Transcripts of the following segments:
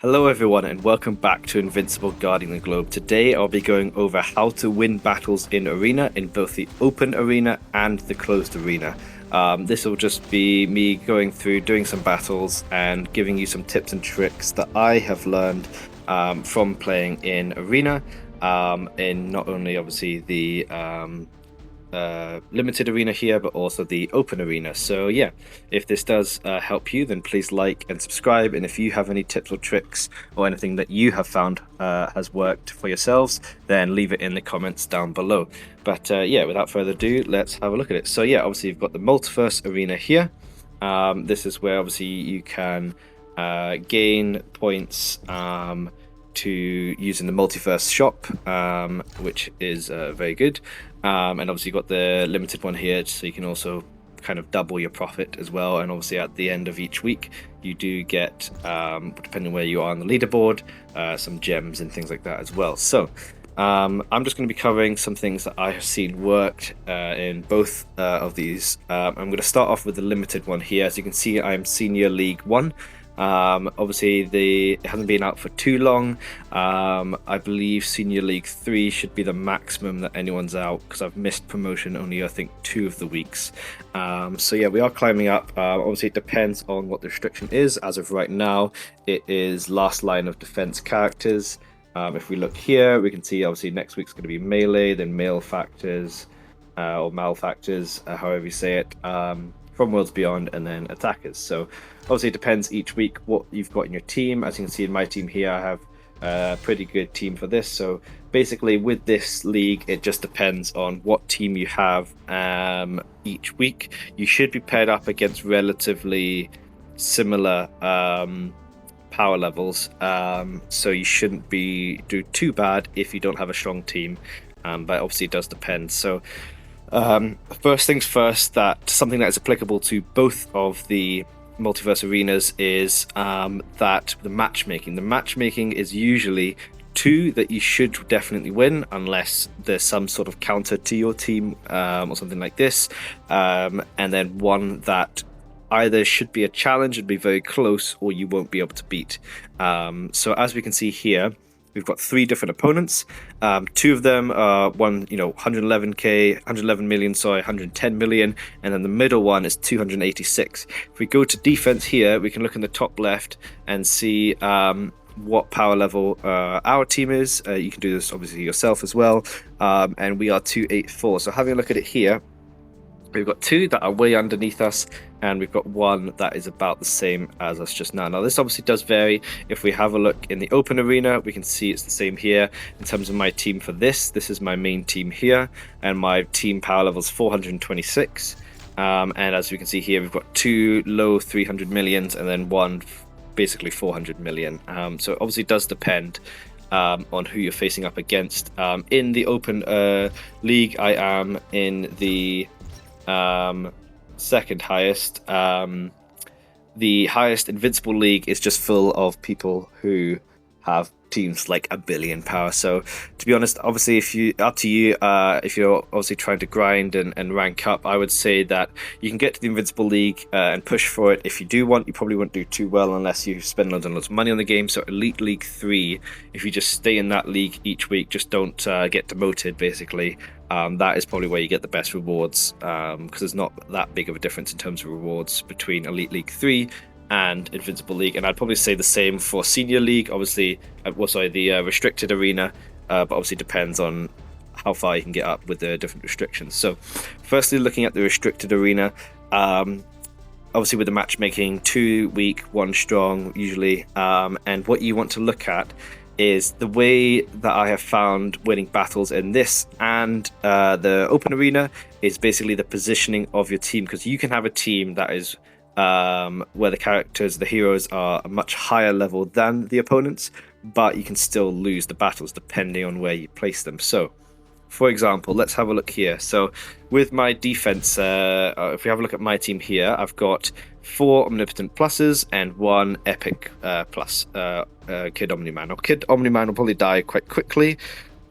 Hello everyone and welcome back to Invincible Guarding the Globe. Today I'll be going over how to win battles in Arena, in both the open arena and the closed arena. This will just be me going through, doing some battles and giving you some tips and tricks that I have learned from playing in Arena, in not only obviously the limited arena here, but also the open arena. So yeah, if this does help you, then please like and subscribe, and if you have any tips or tricks or anything that you have found has worked for yourselves, then leave it in the comments down below. But yeah, without further ado, let's have a look at it. So yeah, obviously you've got the multiverse arena here. This is where obviously you can gain points to use in the multiverse shop, which is very good. And obviously you've got the limited one here, so you can also kind of double your profit as well. And obviously at the end of each week you do get, depending where you are on the leaderboard, some gems and things like that as well. So I'm just going to be covering some things that I have seen worked in both of these. I'm going to start off with the limited one here. As you can see, I'm Senior League 1. Obviously it hasn't been out for too long. I believe Senior League 3 should be the maximum that anyone's out, because I've missed promotion only I think 2 of the weeks. So yeah, we are climbing up. Obviously it depends on what the restriction is. As of right now, it is last line of defense characters. If we look here, we can see obviously next week's going to be melee, then male factors, or malfactors, however you say it, from Worlds Beyond, and then attackers. So obviously it depends each week what you've got in your team. As you can see in my team here, I have a pretty good team for this. So basically with this league, it just depends on what team you have each week. You should be paired up against relatively similar power levels, so you shouldn't do too bad if you don't have a strong team, but obviously it does depend. So first things first, that something that is applicable to both of the multiverse arenas is that the matchmaking is usually 2 that you should definitely win, unless there's some sort of counter to your team, or something like this, and then 1 that either should be a challenge and be very close, or you won't be able to beat. So as we can see here, we've got 3 different opponents. 2 of them are 111 million, 110 million, and then the middle one is 286. If we go to defense here, we can look in the top left and see what power level our team is. You can do this obviously yourself as well, and we are 284. So having a look at it here, we've got 2 that are way underneath us, and we've got 1 that is about the same as us just now. Now this obviously does vary. If we have a look in the open arena, we can see it's the same here. In terms of my team for this is my main team here, and my team power level is 426. And as we can see here, we've got 2 low 300 millions and then 1 basically 400 million. So it obviously does depend on who you're facing up against. In the open league, I am in the second highest. The highest Invincible League is just full of people who have teams like 1 billion power. So to be honest, obviously if you're obviously trying to grind and rank up, I would say that you can get to the Invincible League and push for it. If you do want, you probably won't do too well unless you spend loads and loads of money on the game. So Elite League 3, if you just stay in that league each week, just don't get demoted basically, that is probably where you get the best rewards, because there's not that big of a difference in terms of rewards between Elite League 3 and Invincible League. And I'd probably say the same for Senior League, obviously, the restricted arena, but obviously depends on how far you can get up with the different restrictions. So firstly, looking at the restricted arena, obviously with the matchmaking, 2 weak, 1 strong usually, and what you want to look at is the way that I have found winning battles in this and the open arena is basically the positioning of your team, because you can have a team that is where the heroes are a much higher level than the opponents, but you can still lose the battles depending on where you place them. So for example, let's have a look here. So with my defense, if we have a look at my team here, I've got 4 Omnipotent pluses and 1 Epic plus, Kid Omni-Man. Now, Kid Omni-Man will probably die quite quickly,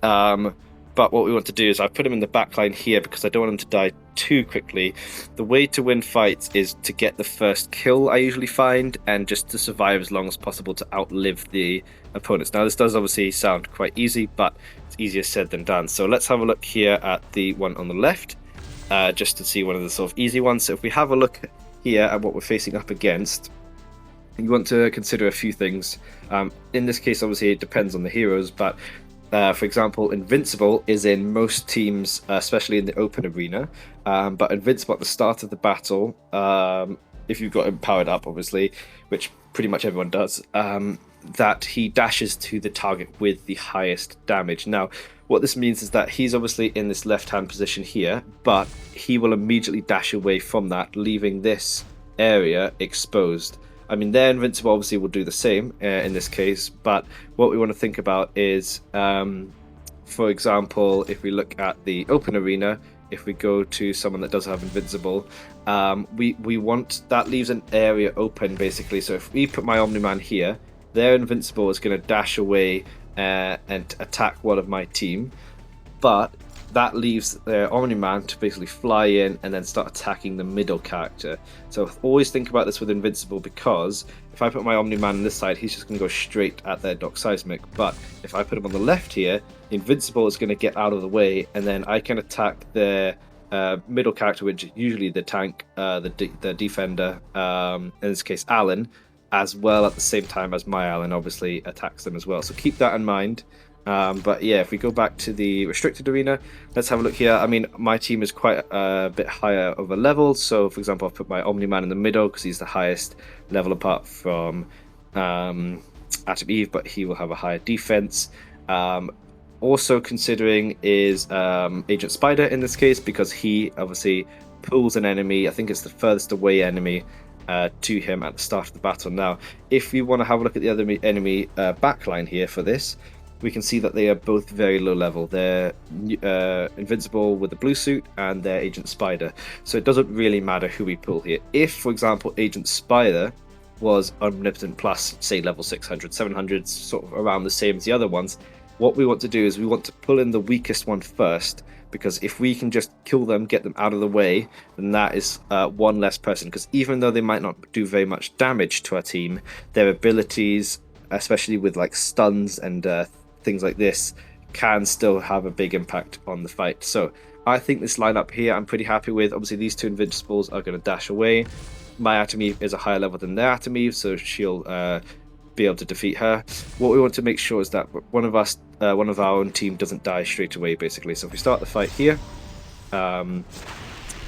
but what we want to do is I put him in the back line here because I don't want him to die too quickly. The way to win fights is to get the first kill, I usually find, and just to survive as long as possible to outlive the opponents. Now, this does obviously sound quite easy, but it's easier said than done. So let's have a look here at the one on the left, just to see one of the sort of easy ones. So if we have a look here at what we're facing up against, you want to consider a few things. In this case, obviously, it depends on the heroes, but for example, Invincible is in most teams, especially in the open arena. But Invincible at the start of the battle, if you've got him powered up, obviously, which pretty much everyone does, that he dashes to the target with the highest damage. Now, what this means is that he's obviously in this left-hand position here, but he will immediately dash away from that, leaving this area exposed. I mean, their Invincible obviously will do the same in this case, but what we want to think about is, for example, if we look at the open arena, if we go to someone that does have Invincible, we want, that leaves an area open basically. So if we put my Omni-Man here, their Invincible is going to dash away and attack one of my team, but that leaves their Omni-Man to basically fly in and then start attacking the middle character. So always think about this with Invincible, because if I put my Omni-Man on this side, he's just going to go straight at their Doc Seismic. But if I put him on the left here, the Invincible is going to get out of the way, and then I can attack their middle character, which is usually the tank, the defender, in this case Alan, as well at the same time as my Alan obviously attacks them as well. So keep that in mind. But yeah, if we go back to the restricted arena, let's have a look here. I mean, my team is quite a bit higher of a level. So, for example, I've put my Omni-Man in the middle because he's the highest level apart from Atom Eve, but he will have a higher defense. Also considering is Agent Spider in this case, because he obviously pulls an enemy. I think it's the furthest away enemy to him at the start of the battle. Now, if you want to have a look at the other enemy backline here for this, we can see that they are both very low level. They're Invincible with the blue suit, and they're Agent Spider. So it doesn't really matter who we pull here. If, for example, Agent Spider was Omnipotent plus, say, level 600, 700, sort of around the same as the other ones, what we want to do is we want to pull in the weakest one first, because if we can just kill them, get them out of the way, then that is one less person. Because even though they might not do very much damage to our team, their abilities, especially with like stuns and things like this, can still have a big impact on the fight. So I think this lineup here I'm pretty happy with. Obviously these two Invincibles are going to dash away. My Atom Eve is a higher level than their Atom Eve, so she'll be able to defeat her. What we want to make sure is that one of our own team doesn't die straight away basically. So if we start the fight here,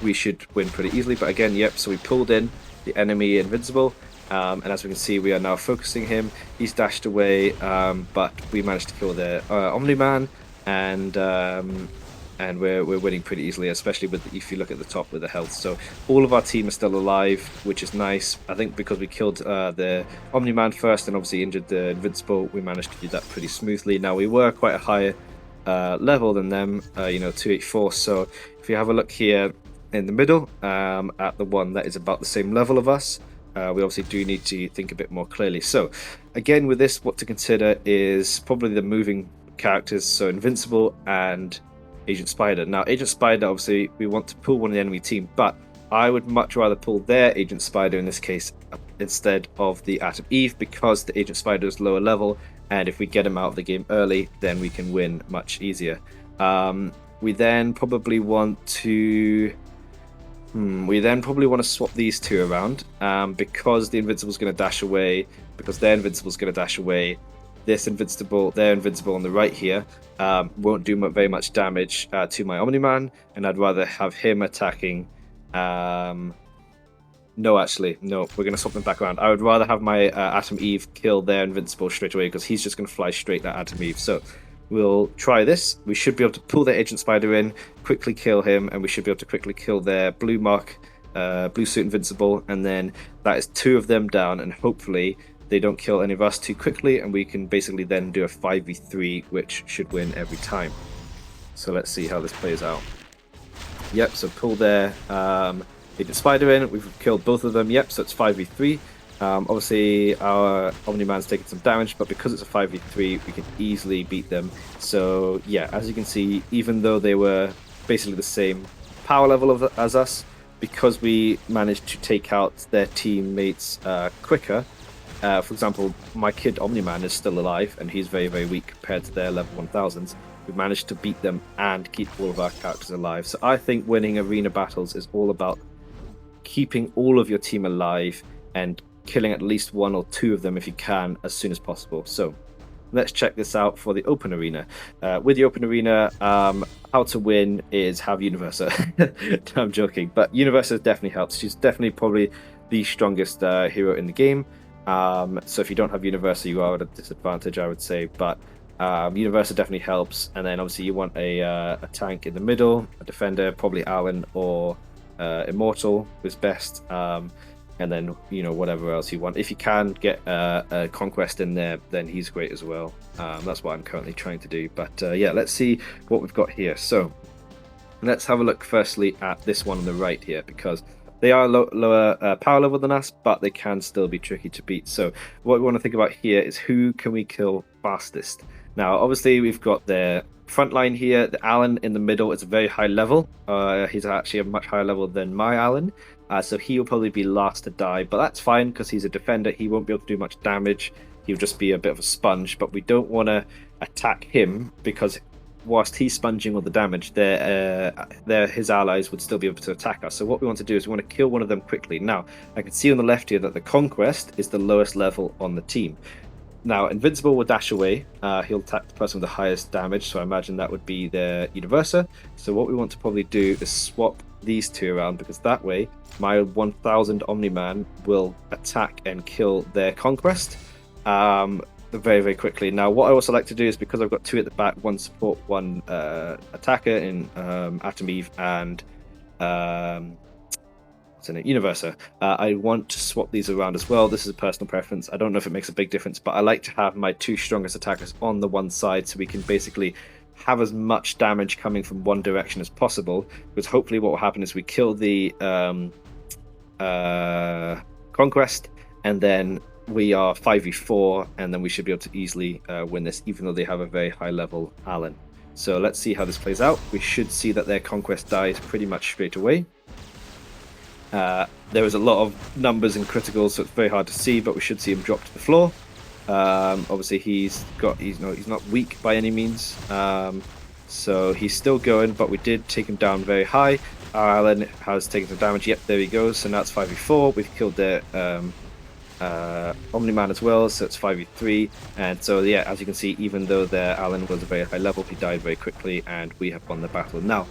we should win pretty easily. But again, yep, so we pulled in the enemy Invincible. And as we can see, we are now focusing him. He's dashed away, but we managed to kill the Omni-Man, and we're winning pretty easily, especially with, if you look at the top with the health. So all of our team are still alive, which is nice. I think because we killed the Omni-Man first and obviously injured the Invincible, we managed to do that pretty smoothly. Now, we were quite a higher level than them, 284. So if you have a look here in the middle at the one that is about the same level of us, we obviously do need to think a bit more clearly. So again, with this, what to consider is probably the moving characters, so Invincible and Agent Spider. Now, Agent Spider, obviously, we want to pull one of the enemy team, but I would much rather pull their Agent Spider in this case instead of the Atom Eve, because the Agent Spider is lower level, and if we get him out of the game early, then we can win much easier. We then probably want to swap these two around, because the Invincible's going to dash away, because their Invincible's going to dash away. Their Invincible on the right here won't do very much damage to my Omni-Man, and I'd rather have him attacking. No, we're going to swap them back around. I would rather have my Atom Eve kill their Invincible straight away, because he's just going to fly straight at Atom Eve. So we'll try this. We should be able to pull their Agent Spider in, quickly kill him, and we should be able to quickly kill their blue suit Invincible, and then that is two of them down, and hopefully they don't kill any of us too quickly, and we can basically then do a 5v3, which should win every time. So let's see how this plays out. Yep, so pull their Agent Spider in. We've killed both of them. Yep, so it's 5v3. Obviously, our Omni-Man's taking some damage, but because it's a 5v3, we can easily beat them. So yeah, as you can see, even though they were basically the same power level as us, because we managed to take out their teammates quicker. For example, my kid Omni-Man is still alive, and he's very, very weak compared to their level 1000s. We managed to beat them and keep all of our characters alive. So I think winning arena battles is all about keeping all of your team alive and killing at least one or two of them if you can as soon as possible. So let's check this out for the open arena. With the open arena, how to win is have Universa. I'm joking, but Universa definitely helps. She's definitely probably the strongest hero in the game. So if you don't have Universa, you are at a disadvantage, I would say. But Universa definitely helps. And then obviously you want a tank in the middle, a defender, probably Alan or Immortal is best. And then whatever else you want. If you can get a Conquest in there, then he's great as well. That's what I'm currently trying to do. But yeah, let's see what we've got here. So let's have a look firstly at this one on the right here, because they are lower power level than us, but they can still be tricky to beat. So what we want to think about here is who can we kill fastest. Now, obviously, we've got the front line here. The Alan in the middle is a very high level. He's actually a much higher level than my Alan. So he will probably be last to die, but that's fine because he's a defender. He won't be able to do much damage. He'll just be a bit of a sponge, but we don't want to attack him because whilst he's sponging all the damage, his allies would still be able to attack us. So what we want to do is we want to kill one of them quickly. Now, I can see on the left here that the Conquest is the lowest level on the team. Now, Invincible will dash away. He'll attack the person with the highest damage, so I imagine that would be their Universa. So what we want to probably do is swap these two around, because that way my 1000 Omni-Man will attack and kill their Conquest very, very quickly. Now, what I also like to do is, because I've got two at the back, one support, one attacker in Atom Eve and Universa. I want to swap these around as well. This is a personal preference. I don't know if it makes a big difference, but I like to have my two strongest attackers on the one side so we can basically have as much damage coming from one direction as possible, because hopefully what will happen is we kill the Conquest, and then we are 5v4, and then we should be able to easily win this, even though they have a very high level Alan. So let's see how this plays out. We should see that their Conquest dies pretty much straight away. There was a lot of numbers and criticals, so it's very hard to see, but we should see him drop to the floor. Obviously he's not weak by any means, so he's still going, but we did take him down very high. Our Alan has taken some damage. Yep, there he goes. So now it's 5v4. We've killed their Omni-Man as well, so it's 5v3. And so yeah, as you can see, even though their Alan was a very high level, he died very quickly, and we have won the battle. Now,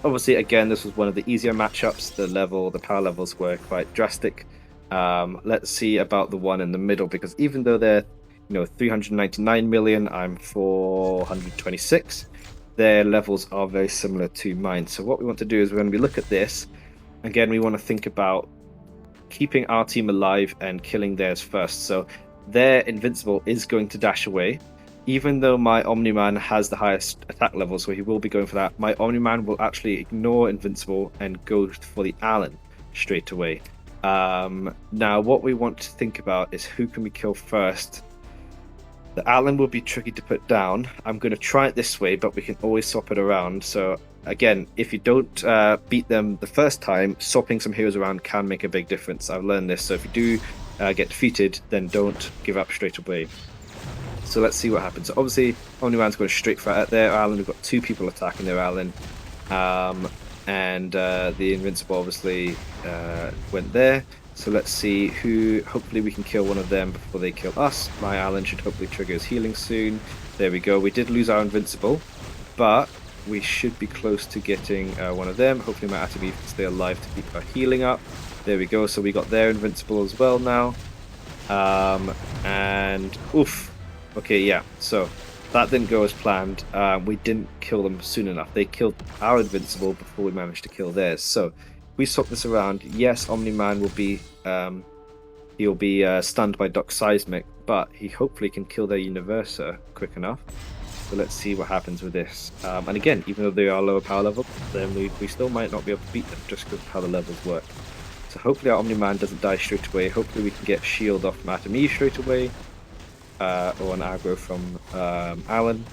obviously, again, this was one of the easier matchups. The power levels were quite drastic. Let's see about the one in the middle, because even though they're 399 million, I'm 426. Their levels are very similar to mine. So what we want to do is, when we look at this, again, we want to think about keeping our team alive and killing theirs first. So their Invincible is going to dash away. Even though my Omni-Man has the highest attack level, so he will be going for that, my Omni-Man will actually ignore Invincible and go for the Alan straight away. Now, what we want to think about is who can we kill first. The Alan will be tricky to put down. I'm going to try it this way, but we can always swap it around. So again, if you don't beat them the first time, swapping some heroes around can make a big difference. I've learned this. So if you do get defeated, then don't give up straight away. So let's see what happens. So obviously, Omni-Man's going straight for their Alan. We've got two people attacking their Alan. And the Invincible obviously went there. So let's see who, hopefully we can kill one of them before they kill us. My Alan should hopefully trigger his healing soon. There we go. We did lose our Invincible, but we should be close to getting one of them. Hopefully my Atom Eve can stay alive to keep our healing up. There we go. So we got their Invincible as well now. And oof. Okay, yeah. So that didn't go as planned. We didn't kill them soon enough. They killed our Invincible before we managed to kill theirs. So we swap this around. Yes, Omni-Man will be he'll be stunned by Doc Seismic, but he hopefully can kill their Universa quick enough. So let's see what happens with this. And again, even though they are lower power level, then we still might not be able to beat them just because of how the levels work. So hopefully our Omni-Man doesn't die straight away. Hopefully we can get shield off Atom Eve straight away, or an aggro from Alan.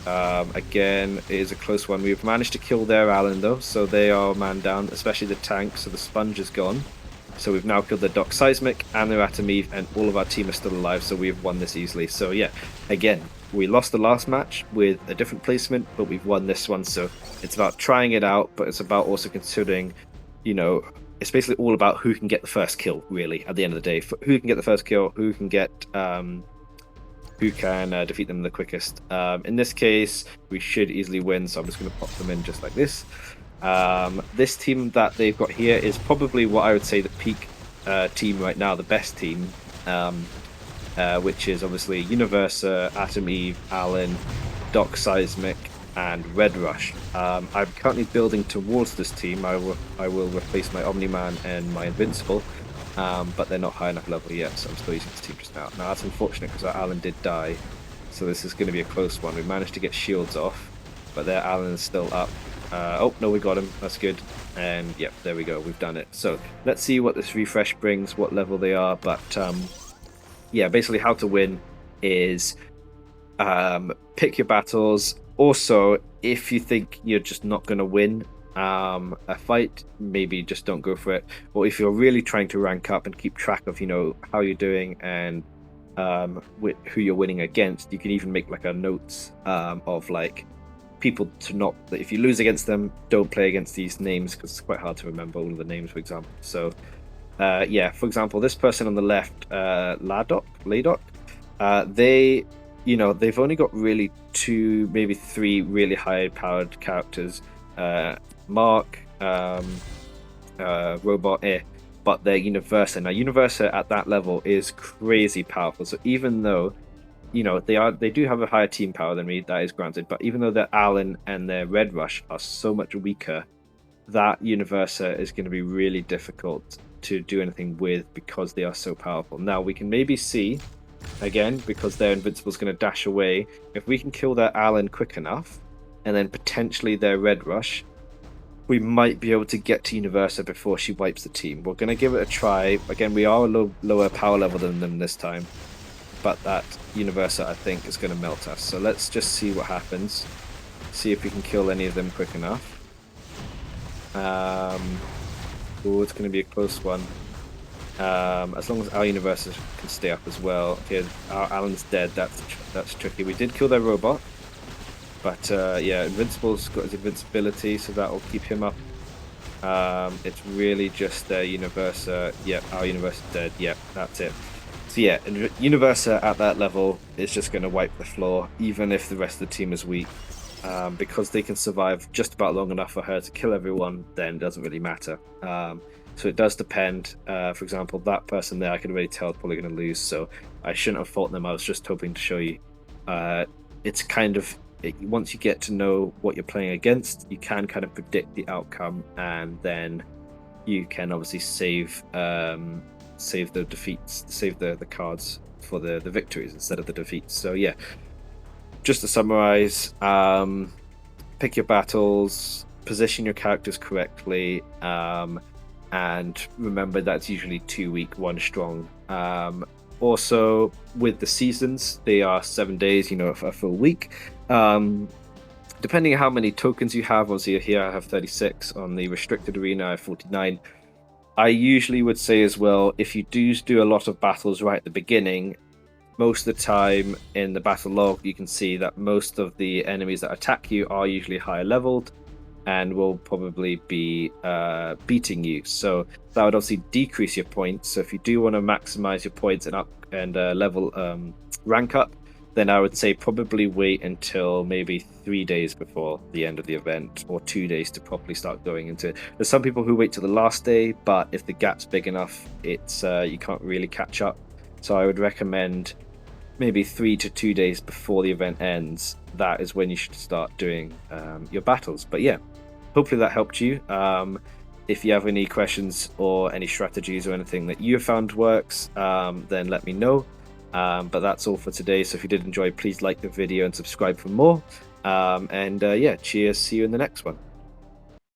Again, it is a close one. We've managed to kill their Alan though, so they are man down, especially the tank, so the sponge is gone. So we've now killed their Doc Seismic and their Atom Eve, and all of our team are still alive, so we've won this easily. So yeah, again, we lost the last match with a different placement, but we've won this one, so it's about trying it out, but it's about also considering, you know, it's basically all about who can get the first kill, really, at the end of the day. Who can get the first kill, who can get who can defeat them the quickest. In this case, we should easily win, so I'm just going to pop them in just like this. This team that they've got here is probably what I would say the peak team right now, the best team, which is obviously Universa, Atom Eve, Alan, Doc Seismic, and Red Rush. I'm currently building towards this team. I will replace my Omni-Man and my Invincible, but they're not high enough level yet, so I'm still using this team just now. Now that's unfortunate because our Alan did die, so this is going to be a close one. We managed to get shields off, but their Alan is still up. Oh no, we got him. That's good. And yep, there we go. We've done it. So let's see what this refresh brings, what level they are. But yeah, basically how to win is pick your battles. Also, if you think you're just not going to win a fight, maybe just don't go for it. Or if you're really trying to rank up and keep track of, you know, how you're doing and who you're winning against, you can even make like a notes of like people to not, if you lose against them, don't play against these names because it's quite hard to remember all of the names, for example. So yeah, for example, this person on the left, Ladok, they, you know, they've only got really 2, maybe 3 really high powered characters, Mark, Robot, but they're Universa. Now Universa at that level is crazy powerful, so even though, you know, they do have a higher team power than me, that is granted, but even though their Alan and their Red Rush are so much weaker, that Universa is going to be really difficult to do anything with because they are so powerful. Now we can maybe see, again, because their Invincible is going to dash away, if we can kill their Alan quick enough, and then potentially their Red Rush, we might be able to get to Universa before she wipes the team. We're going to give it a try. Again, we are a lower power level than them this time, but that Universa, I think, is going to melt us. So let's just see what happens. See if we can kill any of them quick enough. Oh, it's going to be a close one. As long as our Universa can stay up as well. Okay, our Alan's dead. That's tricky. We did kill their robot, but yeah, Invincible's got his invincibility, so that will keep him up. It's really just their Universa. Yep, our Universa's dead. Yep, that's it. So yeah, Universa at that level is just going to wipe the floor, even if the rest of the team is weak. Because they can survive just about long enough for her to kill everyone, then it doesn't really matter. So it does depend. For example, that person there, I can already tell is probably going to lose, so I shouldn't have fought them. I was just hoping to show you. It's kind of, once you get to know what you're playing against, you can kind of predict the outcome, and then you can obviously save the defeats, save the cards for the victories instead of the defeats. So yeah, just to summarize, pick your battles, position your characters correctly, and remember that's usually 2 weak, 1 strong. Also, with the seasons, they are 7 days, you know, a full week. Depending on how many tokens you have, obviously here I have 36, on the restricted arena I have 49. I usually would say as well, if you do a lot of battles right at the beginning, most of the time in the battle log you can see that most of the enemies that attack you are usually higher leveled and will probably be beating you. So that would obviously decrease your points. So if you do want to maximize your points and level rank up, then I would say probably wait until maybe 3 days before the end of the event, or 2 days to properly start going into it. There's some people who wait till the last day, but if the gap's big enough, it's you can't really catch up. So I would recommend maybe 3 to 2 days before the event ends. That is when you should start doing your battles. But yeah, hopefully that helped you. If you have any questions or any strategies or anything that you have found works, then let me know. But that's all for today. So if you did enjoy, please like the video and subscribe for more. Yeah, cheers. See you in the next one.